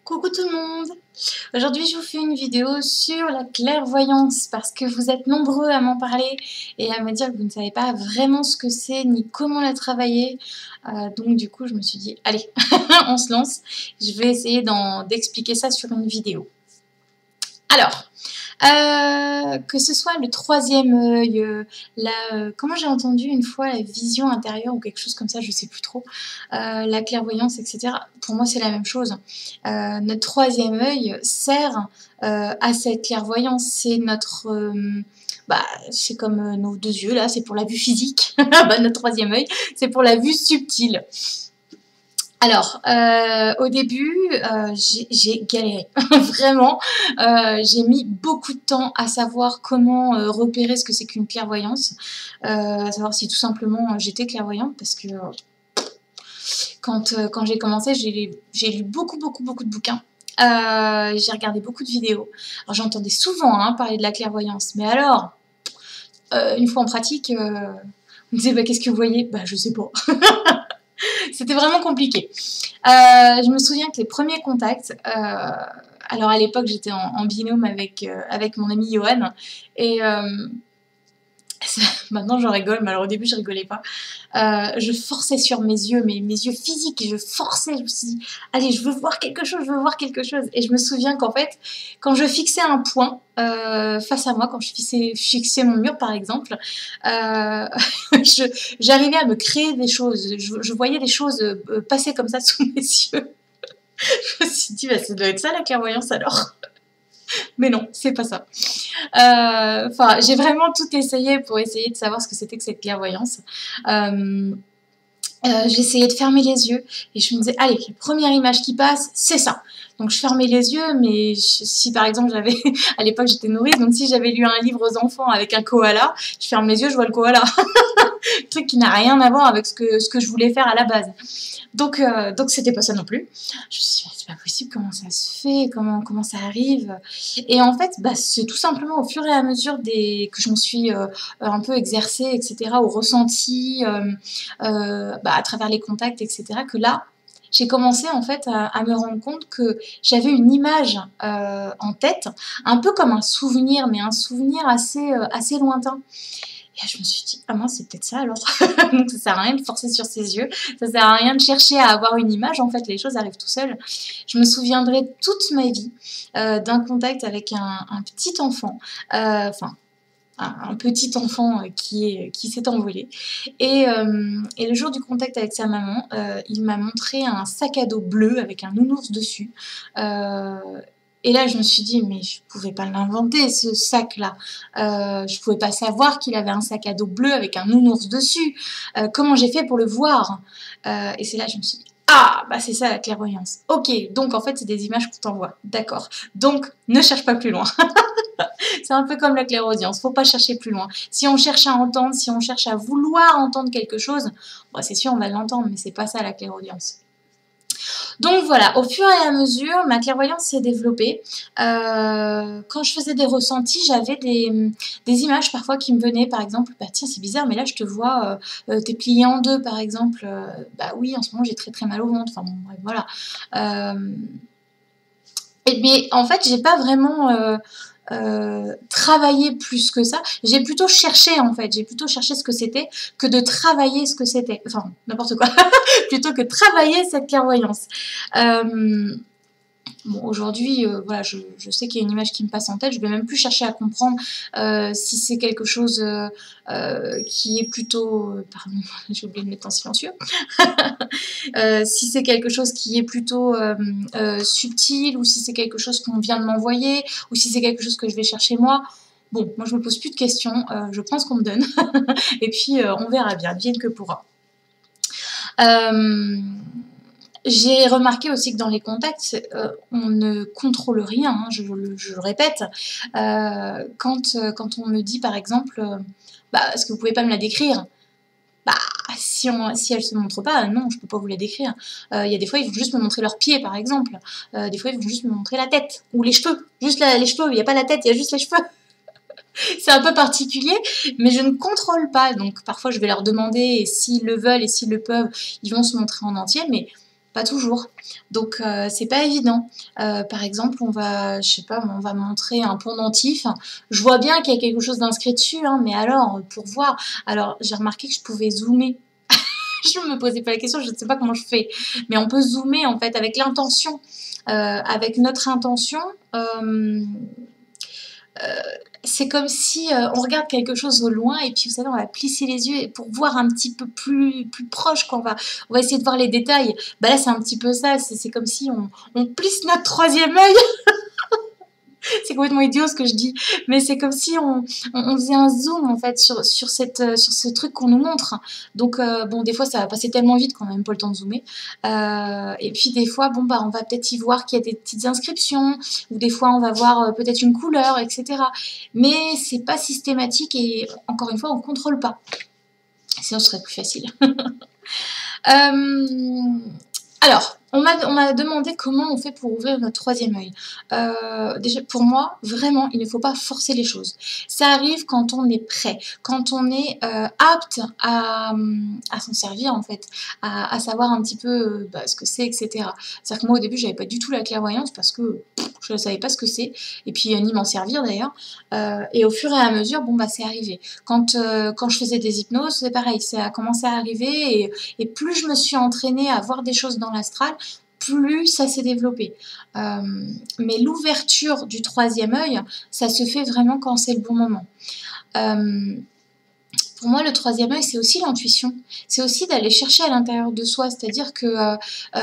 Coucou tout le monde! Aujourd'hui je vous fais une vidéo sur la clairvoyance parce que vous êtes nombreux à m'en parler et à me dire que vous ne savez pas vraiment ce que c'est ni comment la travailler. Donc du coup je me suis dit allez on se lance, je vais essayer d'expliquer ça sur une vidéo. Alors, que ce soit le troisième œil, comment j'ai entendu une fois la vision intérieure ou quelque chose comme ça, je sais plus trop, la clairvoyance, etc. Pour moi, c'est la même chose. Notre troisième œil sert à cette clairvoyance. C'est notre, c'est comme nos deux yeux là, c'est pour la vue physique. Notre troisième œil, c'est pour la vue subtile. Alors, au début, j'ai galéré, vraiment. J'ai mis beaucoup de temps à savoir comment repérer ce que c'est qu'une clairvoyance, à savoir si tout simplement j'étais clairvoyante, parce que quand j'ai commencé, j'ai lu beaucoup de bouquins, j'ai regardé beaucoup de vidéos. Alors j'entendais souvent parler de la clairvoyance, mais alors, une fois en pratique, on me disait bah, qu'est-ce que vous voyez? Bah je sais pas. C'était vraiment compliqué. Je me souviens que les premiers contacts, alors à l'époque j'étais en binôme avec mon ami Johan, et maintenant j'en rigole, mais alors au début je rigolais pas. Je forçais sur mes yeux, mes yeux physiques, je forçais, je me suis dit, allez je veux voir quelque chose, je veux voir quelque chose. Et je me souviens qu'en fait, quand je fixais un point face à moi, quand je fixais mon mur par exemple, j'arrivais à me créer des choses, je voyais des choses passer comme ça sous mes yeux. Je me suis dit, bah, ça doit être ça la clairvoyance alors. Mais non, c'est pas ça. Enfin, j'ai vraiment tout essayé pour essayer de savoir ce que c'était que cette clairvoyance. J'essayais de fermer les yeux et je me disais, allez, la première image qui passe, c'est ça. Donc je fermais les yeux, mais si par exemple j'avais, à l'époque j'étais nourrice, donc si j'avais lu un livre aux enfants avec un koala, je ferme les yeux, je vois le koala. Truc qui n'a rien à voir avec ce que je voulais faire à la base. Donc c'était pas ça non plus. Je me suis dit, c'est pas possible, comment ça se fait, comment ça arrive. Et en fait, c'est tout simplement au fur et à mesure que je me suis un peu exercée, etc., au ressenti, à travers les contacts, etc., que là, j'ai commencé en fait à me rendre compte que j'avais une image en tête, un peu comme un souvenir, mais un souvenir assez lointain. Et je me suis dit, ah mince, c'est peut-être ça alors. Donc ça sert à rien de forcer sur ses yeux, ça sert à rien de chercher à avoir une image, en fait les choses arrivent tout seules. Je me souviendrai toute ma vie d'un contact avec un petit enfant, enfin un petit enfant qui s'est envolé. Et le jour du contact avec sa maman, il m'a montré un sac à dos bleu avec un nounours dessus. Et là, je me suis dit, mais je pouvais pas l'inventer, ce sac-là. Je pouvais pas savoir qu'il avait un sac à dos bleu avec un nounours dessus. Comment j'ai fait pour le voir? Et c'est là que je me suis dit, ah, bah c'est ça la clairvoyance. Ok, donc en fait, c'est des images qu'on t'envoie. D'accord. Donc, ne cherche pas plus loin. C'est un peu comme la clairaudience, faut pas chercher plus loin. Si on cherche à entendre, si on cherche à vouloir entendre quelque chose, c'est sûr, on va l'entendre, mais c'est pas ça la clairaudience. Donc voilà, au fur et à mesure, ma clairvoyance s'est développée. Quand je faisais des ressentis, j'avais des images parfois qui me venaient, par exemple, bah tiens c'est bizarre, mais là je te vois, t'es plié en deux par exemple, bah oui en ce moment j'ai très mal au ventre, enfin bon bref, voilà. Mais en fait j'ai pas vraiment travaillé plus que ça, j'ai plutôt cherché en fait, j'ai plutôt cherché ce que c'était que de travailler ce que c'était, enfin n'importe quoi, plutôt que travailler cette clairvoyance. Bon, aujourd'hui, voilà, je sais qu'il y a une image qui me passe en tête, je vais même plus chercher à comprendre si c'est quelque chose qui est plutôt... pardon, j'ai oublié de mettre en silencieux. Si c'est quelque chose qui est plutôt subtil, ou si c'est quelque chose qu'on vient de m'envoyer, ou si c'est quelque chose que je vais chercher moi. Bon, moi je me pose plus de questions, je prends ce qu'on me donne, et puis on verra bien, vienne que pourra. J'ai remarqué aussi que dans les contacts, on ne contrôle rien, je le répète. Quand on me dit par exemple, est-ce que vous pouvez pas me la décrire? Si elle se montre pas, non, je peux pas vous la décrire. Il y a des fois, ils vont juste me montrer leurs pieds, par exemple. Des fois, ils vont juste me montrer la tête, ou les cheveux. Juste les cheveux, il n'y a pas la tête, il y a juste les cheveux. C'est un peu particulier, mais je ne contrôle pas. Donc, parfois, je vais leur demander, et s'ils le veulent et s'ils le peuvent, ils vont se montrer en entier, mais pas toujours. Donc c'est pas évident. Par exemple, on va, je sais pas, on va montrer un pendentif. Je vois bien qu'il y a quelque chose d'inscrit dessus, hein, mais alors, pour voir. Alors, j'ai remarqué que je pouvais zoomer. Je ne me posais pas la question, je ne sais pas comment je fais. Mais on peut zoomer en fait avec l'intention. Avec notre intention, c'est comme si on regarde quelque chose au loin et puis vous savez on va plisser les yeux pour voir un petit peu plus proche qu'on on va essayer de voir les détails. Bah là c'est un petit peu ça, c'est comme si on plisse notre troisième œil. C'est complètement idiot ce que je dis, mais c'est comme si on faisait un zoom en fait sur ce truc qu'on nous montre. Donc bon, des fois ça va passer tellement vite qu'on n'a même pas le temps de zoomer. Et puis des fois, bon bah on va peut-être y voir qu'il y a des petites inscriptions, ou des fois on va voir peut-être une couleur, etc. Mais c'est pas systématique et encore une fois on contrôle pas. Sinon ce serait plus facile. Alors, on m'a demandé comment on fait pour ouvrir notre troisième œil. Déjà, pour moi, vraiment, il ne faut pas forcer les choses. Ça arrive quand on est prêt, quand on est apte à s'en servir, en fait, à savoir un petit peu ce que c'est, etc. C'est-à-dire que moi, au début, j'avais pas du tout la clairvoyance parce que je ne savais pas ce que c'est, et puis ni m'en servir d'ailleurs. Et au fur et à mesure, bon, bah, c'est arrivé. Quand je faisais des hypnoses, c'est pareil, ça a commencé à arriver, et plus je me suis entraînée à voir des choses dans l'astral, plus ça s'est développé. Mais l'ouverture du troisième œil, ça se fait vraiment quand c'est le bon moment. Pour moi, le troisième œil, c'est aussi l'intuition. C'est aussi d'aller chercher à l'intérieur de soi. C'est-à-dire que,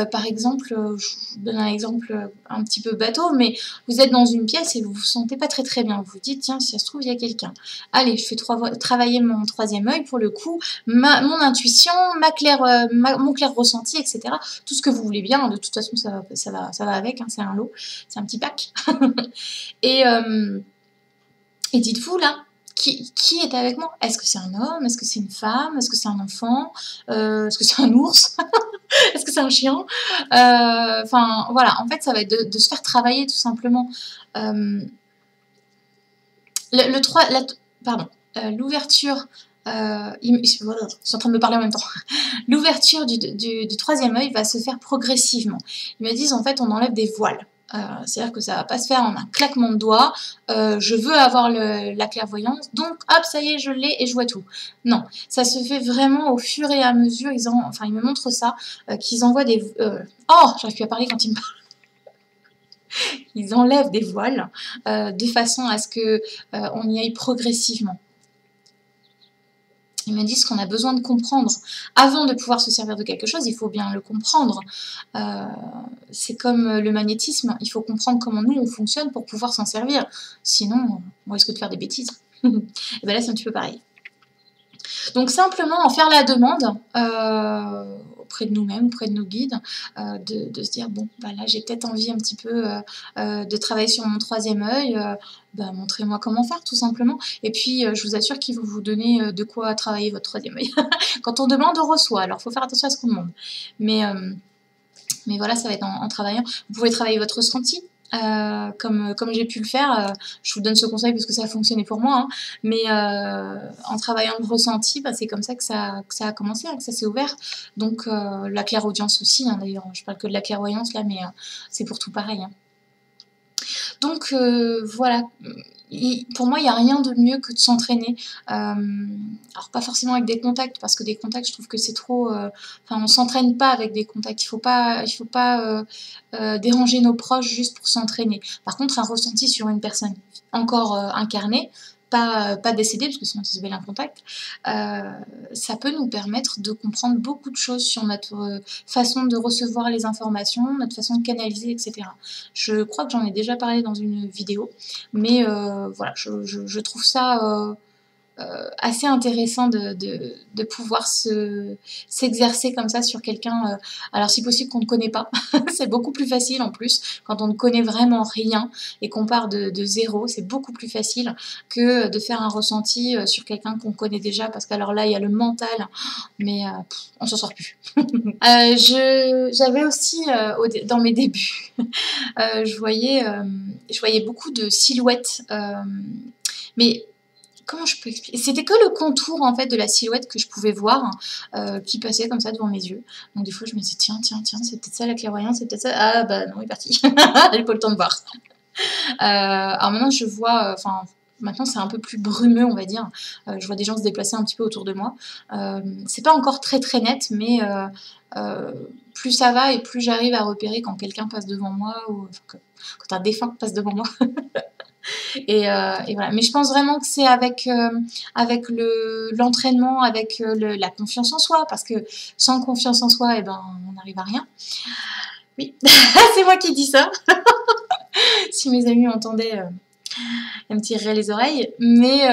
par exemple, je vous donne un exemple un petit peu bateau, mais vous êtes dans une pièce et vous vous sentez pas très très bien. Vous vous dites, tiens, si ça se trouve, il y a quelqu'un. Allez, je fais travailler mon troisième œil pour le coup, mon intuition, mon clair ressenti, etc. Tout ce que vous voulez bien. De toute façon, ça va avec. Hein, c'est un lot, c'est un petit pack. et dites-vous là, qui est avec moi? Est-ce que c'est un homme? Est-ce que c'est une femme? Est-ce que c'est un enfant? Est-ce que c'est un ours? Est-ce que c'est un chien? Enfin, voilà, en fait, ça va être de se faire travailler tout simplement. L'ouverture, je suis en train de me parler en même temps. L'ouverture du troisième œil va se faire progressivement. Ils me disent, en fait, on enlève des voiles. C'est-à-dire que ça va pas se faire en un claquement de doigts. Je veux avoir la clairvoyance, donc hop, ça y est, je l'ai et je vois tout. Non, ça se fait vraiment au fur et à mesure. Ils me montrent ça, qu'ils envoient des... Oh, j'arrive plus à parler quand ils me parlent. Ils enlèvent des voiles de façon à ce que on y aille progressivement. Ils me disent qu'on a besoin de comprendre. Avant de pouvoir se servir de quelque chose, il faut bien le comprendre. C'est comme le magnétisme, il faut comprendre comment nous on fonctionne pour pouvoir s'en servir. Sinon, on risque de faire des bêtises. Et bien là, c'est un petit peu pareil. Donc simplement en faire la demande auprès de nous-mêmes, auprès de nos guides, de se dire, bon, bah là j'ai peut-être envie un petit peu de travailler sur mon troisième œil, montrez-moi comment faire tout simplement. Et puis je vous assure qu'ils vont vous donner de quoi travailler votre troisième œil. Quand on demande, on reçoit, alors il faut faire attention à ce qu'on demande. Mais voilà, ça va être en travaillant. Vous pouvez travailler votre ressenti. Comme j'ai pu le faire, je vous donne ce conseil parce que ça a fonctionné pour moi, hein, mais en travaillant le ressenti, c'est comme ça que ça a commencé, hein, que ça s'est ouvert. Donc la clairaudience aussi, hein, d'ailleurs, je parle que de la clairvoyance là, mais c'est pour tout pareil. Hein. Donc voilà, pour moi, il n'y a rien de mieux que de s'entraîner. Alors, pas forcément avec des contacts, parce que des contacts, je trouve que c'est trop... Enfin, on ne s'entraîne pas avec des contacts. Il faut pas déranger nos proches juste pour s'entraîner. Par contre, un ressenti sur une personne encore incarnée, pas décédée, parce que sinon ça s'appelle un contact, ça peut nous permettre de comprendre beaucoup de choses sur notre façon de recevoir les informations, notre façon de canaliser, etc. Je crois que j'en ai déjà parlé dans une vidéo, mais voilà, je trouve ça assez intéressant de pouvoir s'exercer comme ça sur quelqu'un, alors si possible qu'on ne connaît pas, c'est beaucoup plus facile en plus, quand on ne connaît vraiment rien et qu'on part de zéro, c'est beaucoup plus facile que de faire un ressenti sur quelqu'un qu'on connaît déjà, parce qu'alors là il y a le mental, mais on s'en sort plus. J'avais aussi, dans mes débuts, je voyais beaucoup de silhouettes, mais comment je peux expliquer? C'était que le contour en fait de la silhouette que je pouvais voir qui passait comme ça devant mes yeux. Donc des fois je me disais tiens, c'est peut-être ça la clairvoyance, c'est peut-être ça. Ah bah non, il est parti. J'ai pas le temps de voir. Alors maintenant je vois, enfin maintenant c'est un peu plus brumeux on va dire. Je vois des gens se déplacer un petit peu autour de moi. C'est pas encore très très net, mais plus ça va et plus j'arrive à repérer quand quelqu'un passe devant moi ou enfin, quand un défunt passe devant moi. Et voilà. Mais je pense vraiment que c'est avec, avec l'entraînement, avec la confiance en soi, parce que sans confiance en soi, eh ben, on n'arrive à rien. Oui, c'est moi qui dis ça. Si mes amis entendaient, elles me tireraient les oreilles. Mais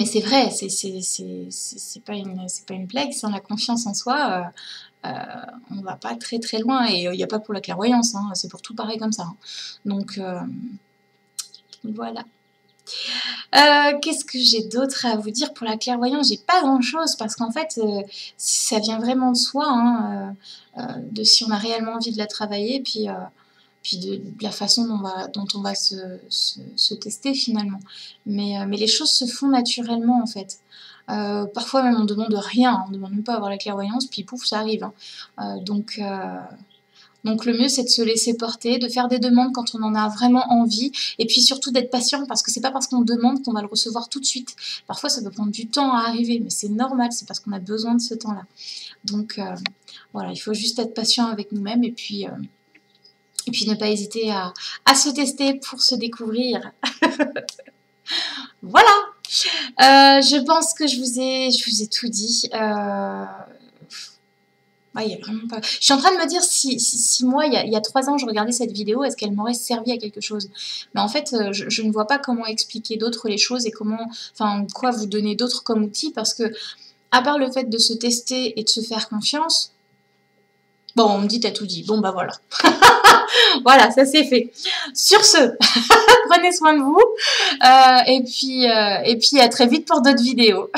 c'est vrai, c'est pas une blague. Sans la confiance en soi, on va pas très très loin. Et il n'y a pas pour la clairvoyance, hein, c'est pour tout pareil comme ça. Hein. Donc voilà. Qu'est-ce que j'ai d'autre à vous dire pour la clairvoyance? J'ai pas grand chose parce qu'en fait ça vient vraiment de soi, hein, de si on a réellement envie de la travailler, puis de la façon dont on va se tester finalement. Mais les choses se font naturellement en fait. Parfois même on demande rien, hein, on demande même pas à avoir la clairvoyance, puis pouf ça arrive. Hein. Donc le mieux c'est de se laisser porter, de faire des demandes quand on en a vraiment envie, et puis surtout d'être patient parce que c'est pas parce qu'on demande qu'on va le recevoir tout de suite. Parfois ça peut prendre du temps à arriver, mais c'est normal, c'est parce qu'on a besoin de ce temps-là. Donc voilà, il faut juste être patient avec nous-mêmes et puis ne pas hésiter à se tester pour se découvrir. Voilà, je pense que je vous ai tout dit. Ouais, y a vraiment pas... Je suis en train de me dire si moi, il y a 3 ans, je regardais cette vidéo, est-ce qu'elle m'aurait servi à quelque chose? Mais en fait, je ne vois pas comment expliquer d'autres les choses et quoi vous donner d'autres comme outils, parce que, à part le fait de se tester et de se faire confiance, bon, on me dit, t'as tout dit. Bon, bah voilà. Voilà, ça c'est fait. Sur ce, prenez soin de vous, et puis à très vite pour d'autres vidéos.